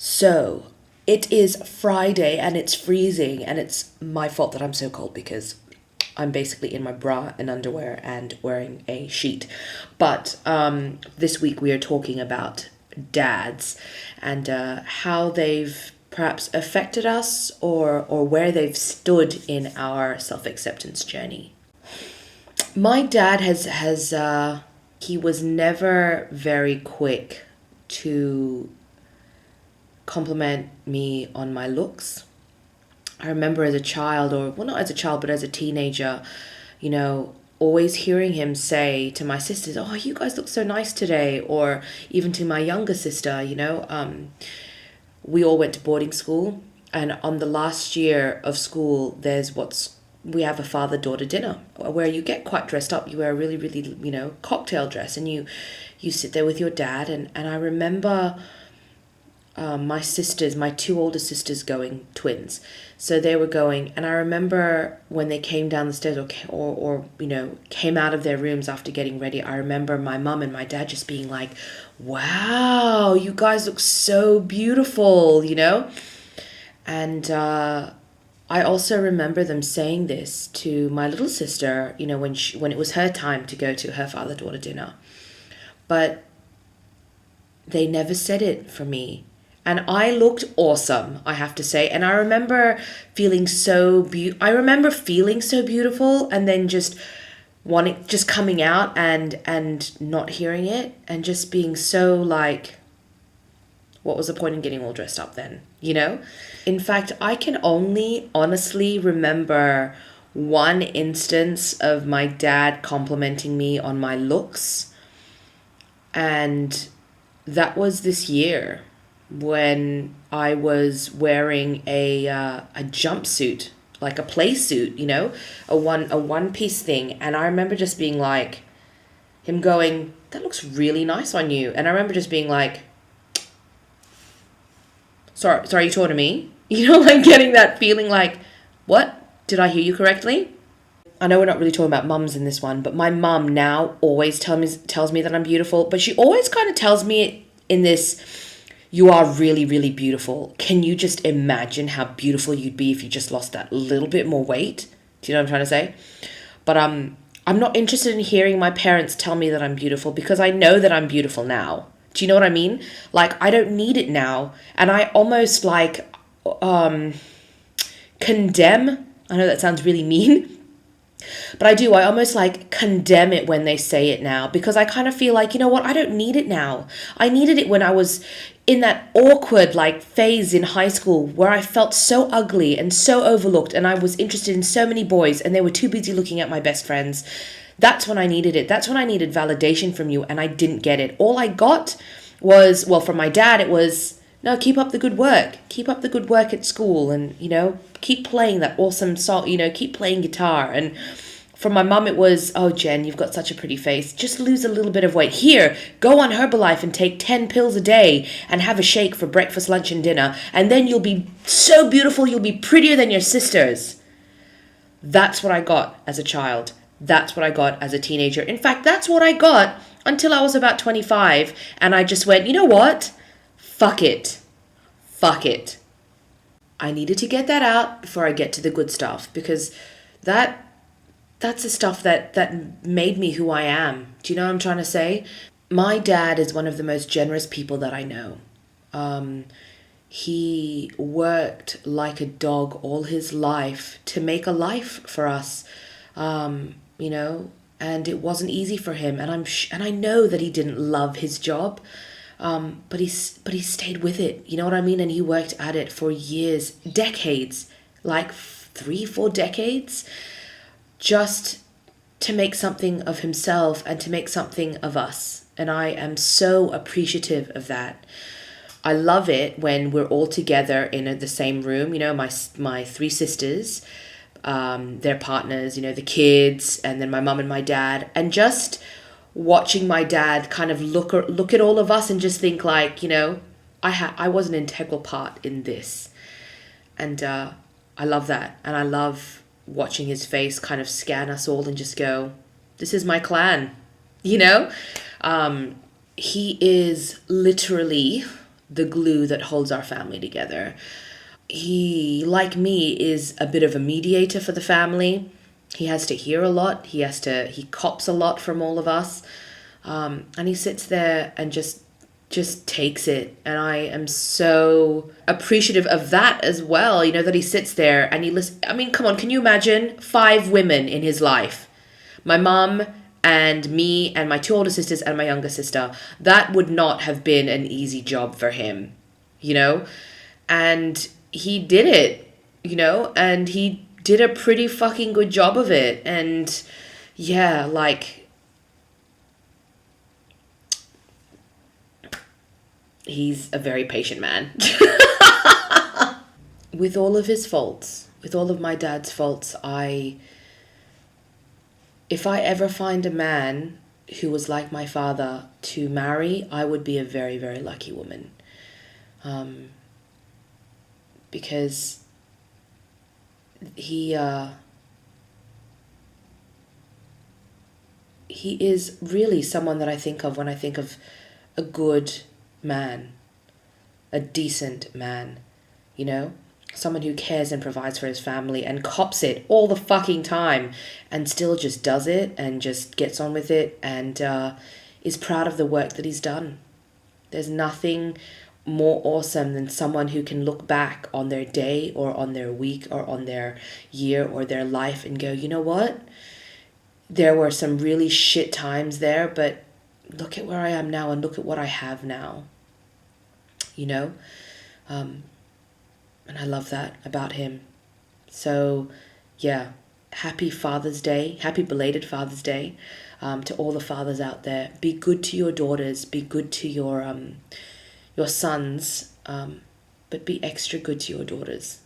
So, it is Friday and it's freezing, and it's my fault that I'm so cold because I'm basically in my bra and underwear and wearing a sheet. But this week we are talking about dads and how they've perhaps affected us, or where they've stood in our self-acceptance journey. My dad has he was never very quick to compliment me on my looks. I remember as a child, or well, not as a child, but as a teenager, always hearing him say to my sisters, "Oh, you guys look so nice today," or even to my younger sister, we all went to boarding school, and on the last year of school, we have a father-daughter dinner where you get quite dressed up. You wear a really, really, cocktail dress, and you sit there with your dad, and I remember my two older sisters going, twins. So they were going, and I remember when they came down the stairs or came out of their rooms after getting ready, I remember my mum and my dad just being like, "Wow, you guys look so beautiful," And I also remember them saying this to my little sister, when it was her time to go to her father-daughter dinner. But they never said it for me. And I looked awesome, I have to say. And I remember feeling so beautiful, and then just coming out and not hearing it, and just being so like, what was the point in getting all dressed up then, In fact, I can only honestly remember one instance of my dad complimenting me on my looks. And that was this year, when I was wearing a jumpsuit, like a play suit, a one piece thing, and I remember just being like, him going, "That looks really nice on you," and I remember just being like, "Sorry, you talking to me?" Like getting that feeling like, "What? Did I hear you correctly?" I know we're not really talking about mums in this one, but my mum now always tells me that I'm beautiful, but she always kind of tells me in this, "You are really, really beautiful. Can you just imagine how beautiful you'd be if you just lost that little bit more weight?" Do you know what I'm trying to say? But I'm not interested in hearing my parents tell me that I'm beautiful, because I know that I'm beautiful now. Do you know what I mean? Like, I don't need it now. And I almost condemn, I know that sounds really mean, but I do. I almost condemn it when they say it now, because I kind of feel like, you know what? I don't need it now. I needed it when I was in that awkward phase in high school where I felt so ugly and so overlooked, and I was interested in so many boys and they were too busy looking at my best friends. That's when I needed it. That's when I needed validation from you, and I didn't get it. All I got was, well, from my dad, it was, "No, keep up the good work. Keep up the good work at school, and, keep playing that awesome song, keep playing guitar." And from my mum, it was, "Oh, Jen, you've got such a pretty face. Just lose a little bit of weight. Here, go on Herbalife and take 10 pills a day and have a shake for breakfast, lunch, and dinner. And then you'll be so beautiful. You'll be prettier than your sisters." That's what I got as a child. That's what I got as a teenager. In fact, that's what I got until I was about 25. And I just went, you know what? Fuck it. Fuck it. I needed to get that out before I get to the good stuff, because that's the stuff that made me who I am. Do you know what I'm trying to say? My dad is one of the most generous people that I know. He worked like a dog all his life to make a life for us, and it wasn't easy for him. And and I know that he didn't love his job, but he stayed with it. You know what I mean? And he worked at it for years, decades, like 3-4 decades, just to make something of himself and to make something of us. And I am so appreciative of that. I love it when we're all together in the same room, my 3 sisters, their partners, the kids, and then my mum and my dad, and just watching my dad kind of look at all of us and just think like, I was an integral part in this. And I love that. And I love watching his face kind of scan us all and just go, "This is my clan," He is literally the glue that holds our family together. He, like me, is a bit of a mediator for the family. He has to hear a lot. He cops a lot from all of us. And he sits there and just takes it. And I am so appreciative of that as well. You know, that he sits there and he listens. I mean, come on, can you imagine 5 women in his life? My mum and me and my 2 older sisters and my younger sister. That would not have been an easy job for him, you know? And he did it, you know? And he did a pretty fucking good job of it. And yeah, like, he's a very patient man. With all of his faults, with all of my dad's faults, if I ever find a man who was like my father to marry, I would be a very, very lucky woman. Because he is really someone that I think of when I think of a good man, a decent man, you know? Someone who cares and provides for his family and cops it all the fucking time and still just does it and just gets on with it and is proud of the work that he's done. There's nothing more awesome than someone who can look back on their day or on their week or on their year or their life and go, you know what? There were some really shit times there, but look at where I am now and look at what I have now, you know? And I love that about him. So, yeah, happy Father's Day. Happy belated Father's Day to all the fathers out there. Be good to your daughters. Be good to your sons. But be extra good to your daughters.